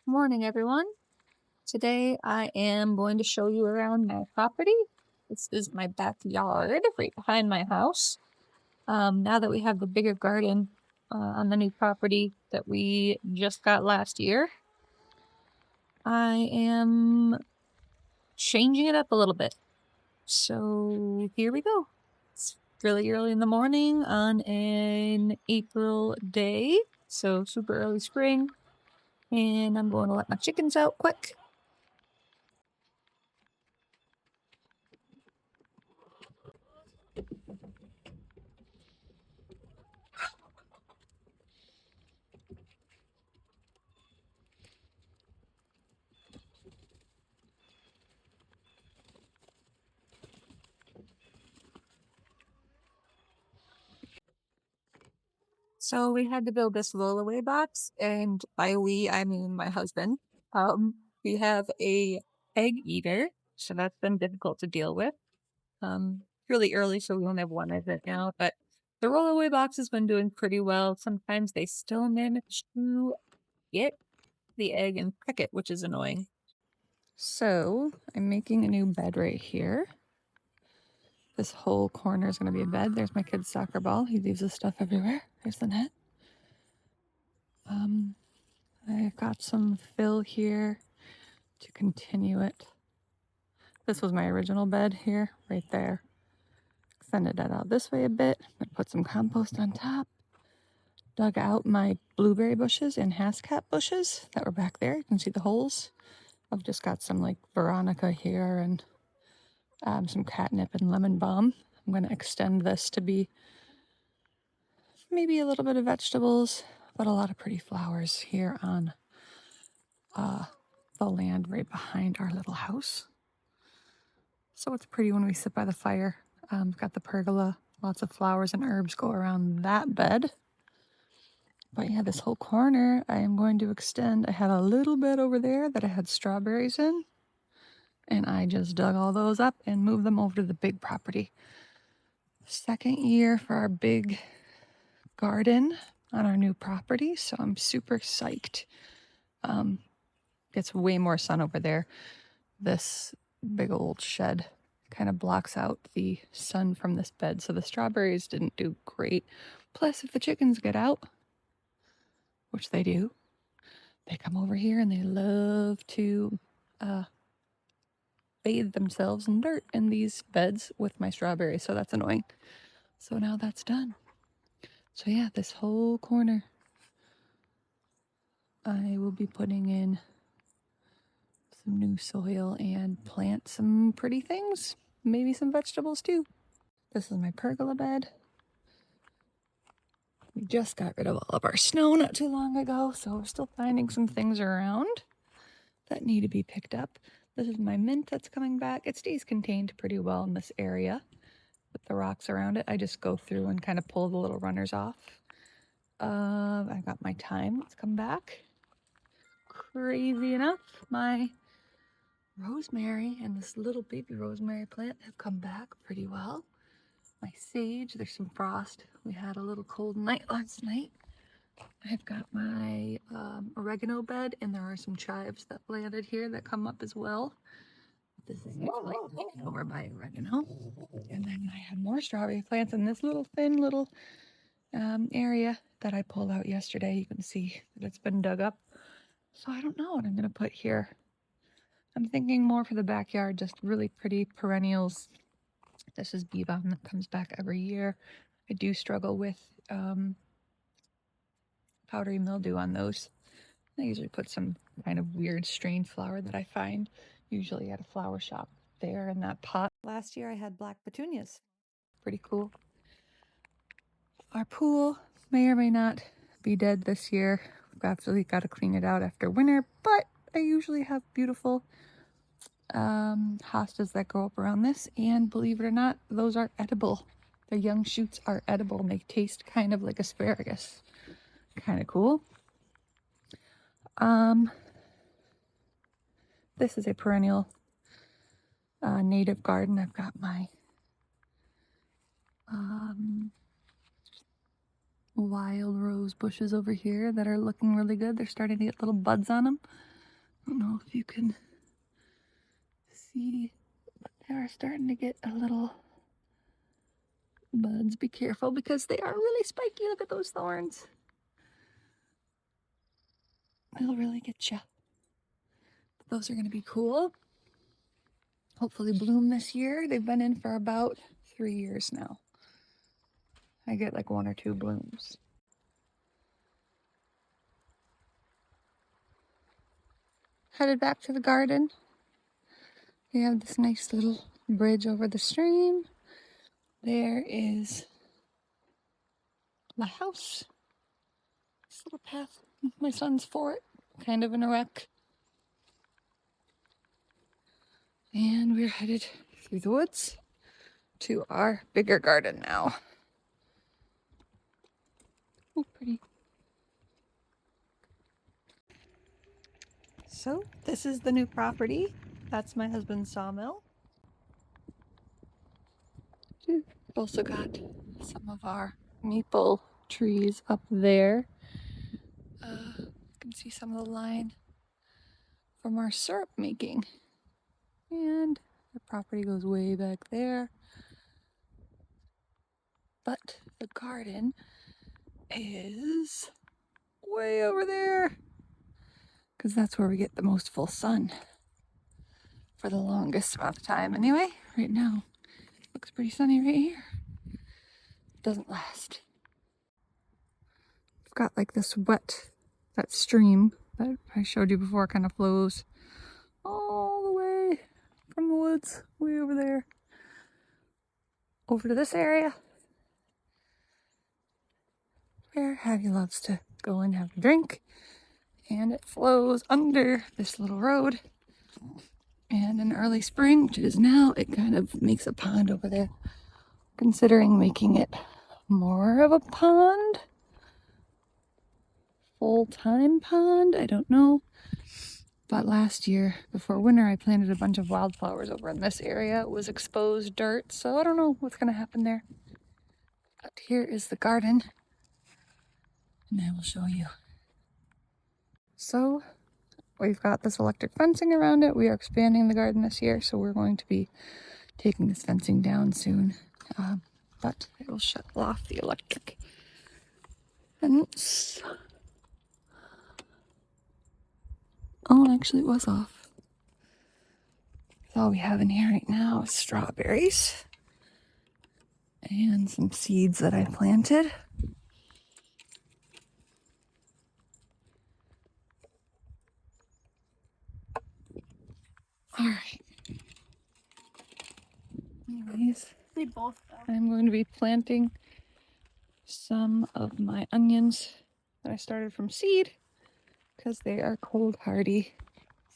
Morning, everyone. Today I am going to show you around my property. This is my backyard right behind my house. Now that we have the bigger garden on the new property that we just got last year, I am changing it up a little bit. So here we go. It's really early in the morning on an April day, so super early spring, and I'm going to let my chickens out quick. So we had to build this rollaway box, and by we, I mean my husband. We have a egg eater, so that's been difficult to deal with. Really early, so we only have one of it now, but the rollaway box has been doing pretty well. Sometimes they still manage to get the egg and pick it, which is annoying. So I'm making a new bed right here. This whole corner is going to be a bed. There's my kid's soccer ball. He leaves his stuff everywhere. There's the net. I've got some fill here to continue it. This was my original bed here, right there. Extended that out this way a bit. I put some compost on top. Dug out my blueberry bushes and hascap bushes that were back there. You can see the holes. I've just got some like veronica here and some catnip and lemon balm. I'm going to extend this to be maybe a little bit of vegetables, but a lot of pretty flowers here on the land right behind our little house. So it's pretty when we sit by the fire. Got the pergola, lots of flowers and herbs go around that bed. But yeah, this whole corner I am going to extend. I had a little bed over there that I had strawberries in, and I just dug all those up and moved them over to the big property. Second year for our big garden on our new property, so I'm super psyched. Gets way more sun over there. This big old shed kind of blocks out the sun from this bed, so the strawberries didn't do great. Plus, if the chickens get out, which they do, they come over here and they love to bathe themselves in dirt in these beds with my strawberries, so that's annoying. So now that's done. So yeah, this whole corner I will be putting in some new soil and plant some pretty things, maybe some vegetables too. This is my pergola bed. We just got rid of all of our snow not too long ago, so we're still finding some things around that need to be picked up. This is my mint that's coming back. It stays contained pretty well in this area with the rocks around it. I just go through and kind of pull the little runners off. I got my thyme that's come back. Crazy enough, my rosemary and this little baby rosemary plant have come back pretty well. My sage, there's some frost. We had a little cold night last night. I've got my oregano bed, and there are some chives that landed here that come up as well. This is like over by oregano. And then I had more strawberry plants in this little thin little area that I pulled out yesterday. You can see that it's been dug up. So I don't know what I'm going to put here. I'm thinking more for the backyard, just really pretty perennials. This is bee balm that comes back every year. I do struggle with powdery mildew on those. I usually put some kind of weird strain flower that I find usually at a flower shop there in that pot. Last year I had black petunias. Pretty cool. Our pool may or may not be dead this year. We've absolutely got to clean it out after winter, but I usually have beautiful hostas that grow up around this, and believe it or not, those are edible. The young shoots are edible and they taste kind of like asparagus. Kind of cool. This is a perennial native garden. I've got my wild rose bushes over here that are looking really good. They're starting to get little buds on them. I don't know if you can see, but they are starting to get a little buds. Be careful because they are really spiky. Look at those thorns. They'll really get you. But those are going to be cool. Hopefully bloom this year. They've been in for about 3 years now. I get like 1 or 2 blooms. Headed back to the garden. We have this nice little bridge over the stream. There is the house. This little path. My son's for it. Kind of in a wreck. And we're headed through the woods to our bigger garden now. Oh, pretty. So this is the new property. That's my husband's sawmill. We've also got some of our maple trees up there. You can see some of the line from our syrup making. And the property goes way back there. But the garden is way over there, because that's where we get the most full sun for the longest amount of time. Anyway, right now, looks pretty sunny right here. Doesn't last. We've got like this that stream that I showed you before kind of flows all the way from the woods, way over there, over to this area where Abby loves to go and have a drink. And it flows under this little road. And in early spring, which it is now, it kind of makes a pond over there. Considering making it more of a pond. Full-time pond, I don't know. But last year, before winter, I planted a bunch of wildflowers over in this area. It was exposed dirt, so I don't know what's going to happen there. But here is the garden. And I will show you. So, we've got this electric fencing around it. We are expanding the garden this year, so we're going to be taking this fencing down soon. But I will shut off the electric fence. Oh, actually it was off. All we have in here right now is strawberries and some seeds that I planted. All right. Anyways, I'm going to be planting some of my onions that I started from seed because they are cold hardy.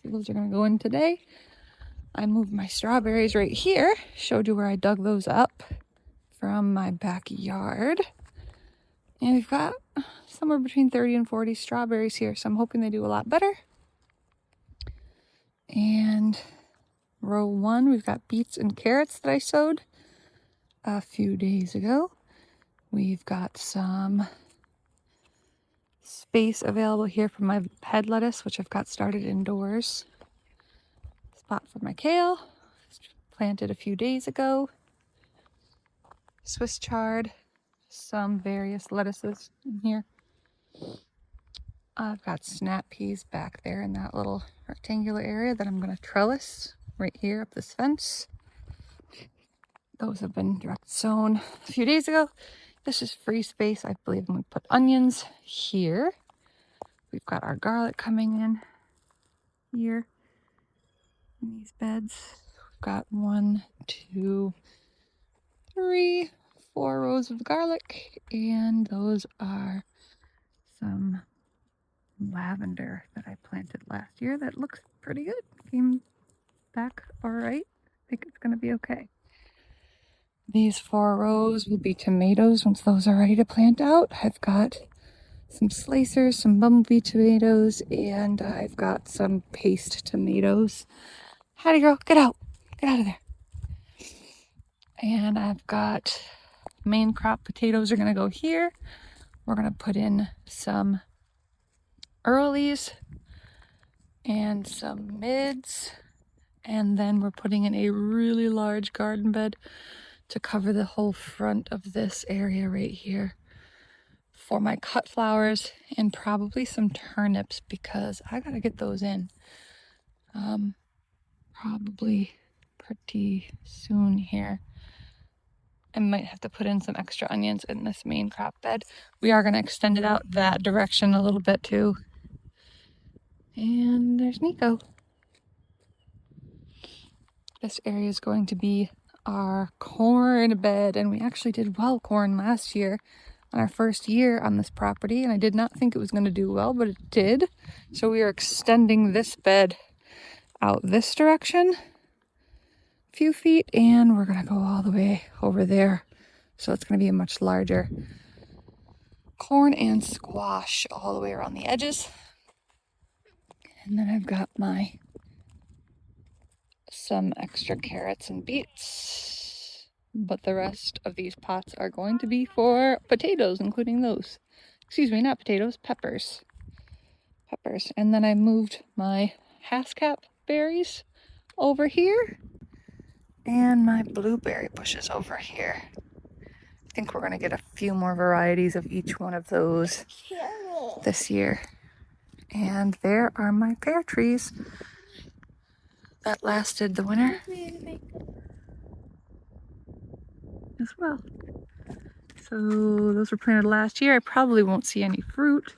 So those are going to go in today. I moved my strawberries right here. Showed you where I dug those up from my backyard. And we've got somewhere between 30 and 40 strawberries here, so I'm hoping they do a lot better. And row 1, we've got beets and carrots that I sowed a few days ago. We've got some space available here for my head lettuce, which I've got started indoors. Spot for my kale, planted a few days ago. Swiss chard, some various lettuces in here. I've got snap peas back there in that little rectangular area that I'm going to trellis right here up this fence. Those have been direct sown a few days ago. This is free space. I believe I'm going to put onions here. We've got our garlic coming in here in these beds. We've got 1, 2, 3, 4 rows of garlic, and those are some lavender that I planted last year that looks pretty good. Came back all right. I think it's going to be okay. These 4 rows will be tomatoes once those are ready to plant out. I've got some slicers, some bumblebee tomatoes, and I've got some paste tomatoes. Hattie girl, get out. Get out of there. And I've got main crop potatoes are going to go here. We're going to put in some earlies and some mids. And then we're putting in a really large garden bed to cover the whole front of this area right here for my cut flowers and probably some turnips because I gotta get those in probably pretty soon here. I might have to put in some extra onions in this main crop bed. We are going to extend it out that direction a little bit too. And there's Nico. This area is going to be our corn bed, and we actually did well corn last year on our first year on this property, and I did not think it was going to do well, but it did. So we are extending this bed out this direction a few feet, and we're going to go all the way over there. So it's going to be a much larger corn and squash all the way around the edges. And then I've got some extra carrots and beets. But the rest of these pots are going to be for potatoes, including those. Excuse me, not potatoes, peppers. Peppers. And then I moved my haskap berries over here and my blueberry bushes over here. I think we're going to get a few more varieties of each one of those this year. And there are my pear trees that lasted the winter as well. So those were planted last year. I probably won't see any fruit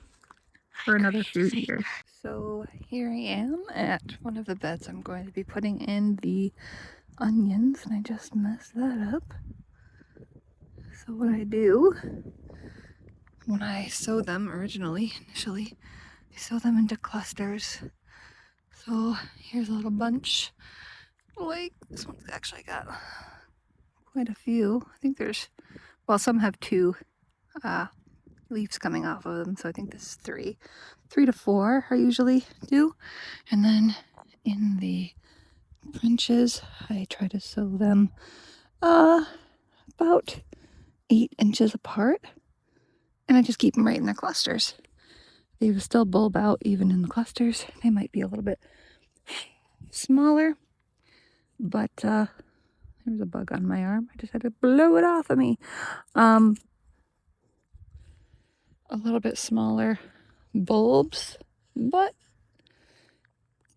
for another few years. So here I am at one of the beds. I'm going to be putting in the onions, and I just messed that up. So what I do, when I sow them initially, I sow them into clusters. So here's a little bunch. Like this one's actually got quite a few. I think there's, well, some have two leaves coming off of them, so I think this is three to four I usually do. And then in the branches I try to sow them about 8 inches apart, and I just keep them right in their clusters. They will still bulb out even in the clusters. They might be a little bit smaller, but there's a bug on my arm. I just had to blow it off of me. A little bit smaller bulbs, but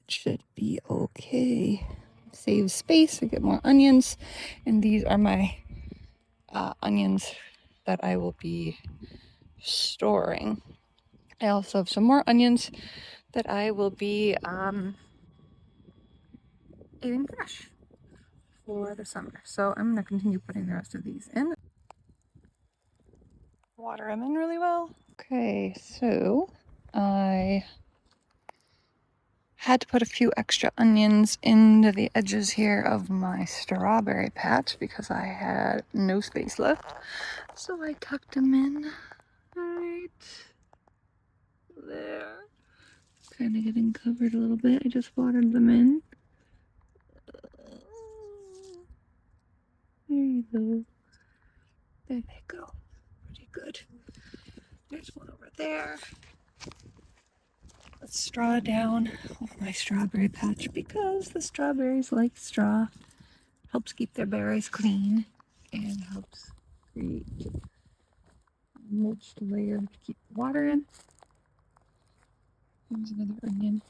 it should be okay. Save space, I get more onions, and these are my onions that I will be storing. I also have some more onions that I will be eating fresh for the summer. So I'm going to continue putting the rest of these in. Water them in really well. Okay, so I had to put a few extra onions into the edges here of my strawberry patch because I had no space left. So I tucked them in right there. Kind of getting covered a little bit. I just watered them in. There you go. There they go. Pretty good. There's one over there. Let's straw down my strawberry patch because the strawberries like straw. Helps keep their berries clean and helps create a mulched layer to keep water in. There's another onion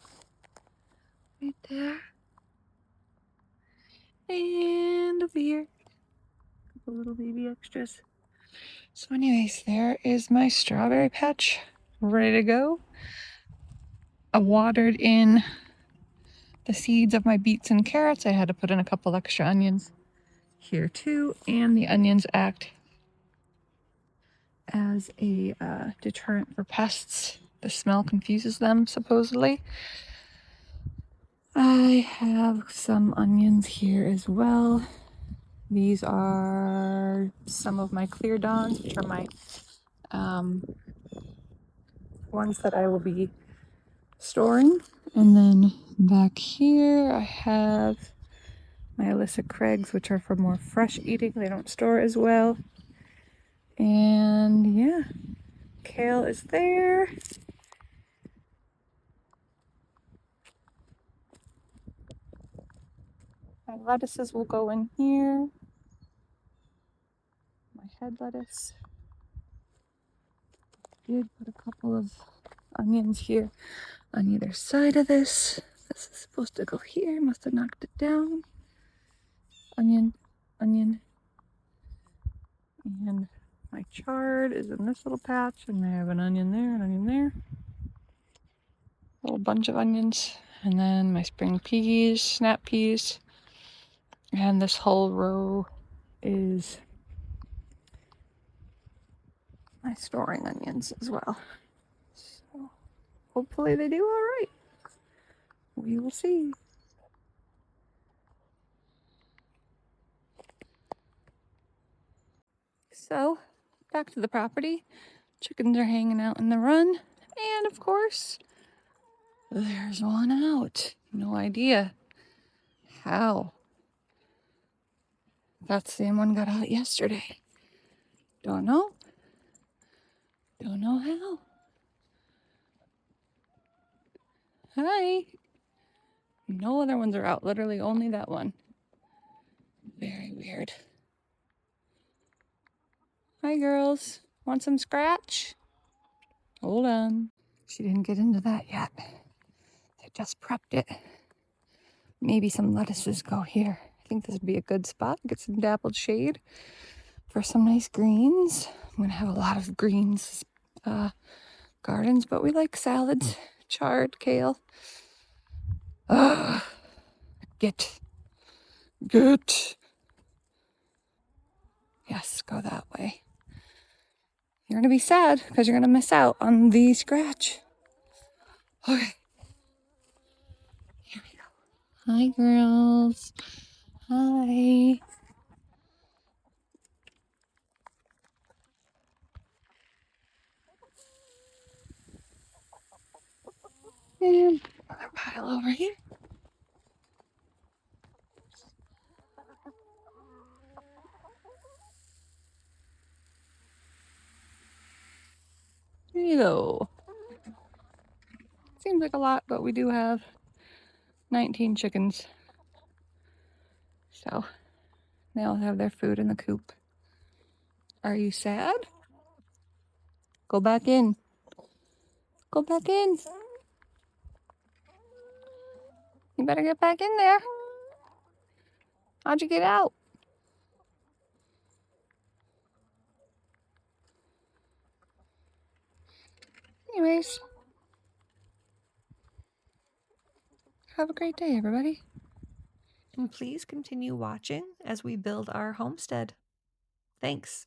right there. And over here, a couple little baby extras. So anyways, there is my strawberry patch ready to go. I watered in the seeds of my beets and carrots. I had to put in a couple extra onions here too, and the onions act as a deterrent for pests. The smell confuses them, supposedly. I have some onions here as well. These are some of my clear dawns, which are my ones that I will be storing. And then back here I have my Alyssa Craigs, which are for more fresh eating. They don't store as well. And yeah, kale is there. My lettuces will go in here. My head lettuce. Did put a couple of onions here on either side of this. This is supposed to go here. Must have knocked it down. Onion, onion. And my chard is in this little patch, and I have an onion there, an onion there. A little bunch of onions. And then my spring peas, snap peas. And this whole row is my storing onions as well. So hopefully they do all right. We will see. So back to the property. Chickens are hanging out in the run. And of course, there's one out. No idea how that same one got out yesterday. Don't know. Don't know how. Hi. No other ones are out. Literally only that one. Very weird. Hi, girls. Want some scratch? Hold on. She didn't get into that yet. I just prepped it. Maybe some lettuces go here. I think this would be a good spot. Get some dappled shade for some nice greens. I'm going to have a lot of greens gardens, but we like salads. Chard, kale. Get. Yes, go that way. You're going to be sad because you're going to miss out on the scratch. Okay. Here we go. Hi, girls. Hi. And another pile over here. There you go. Seems like a lot, but we do have 19 chickens. So they all have their food in the coop. Are you sad? Go back in. Go back in. You better get back in there. How'd you get out? Anyways, have a great day, everybody. And please continue watching as we build our homestead. Thanks.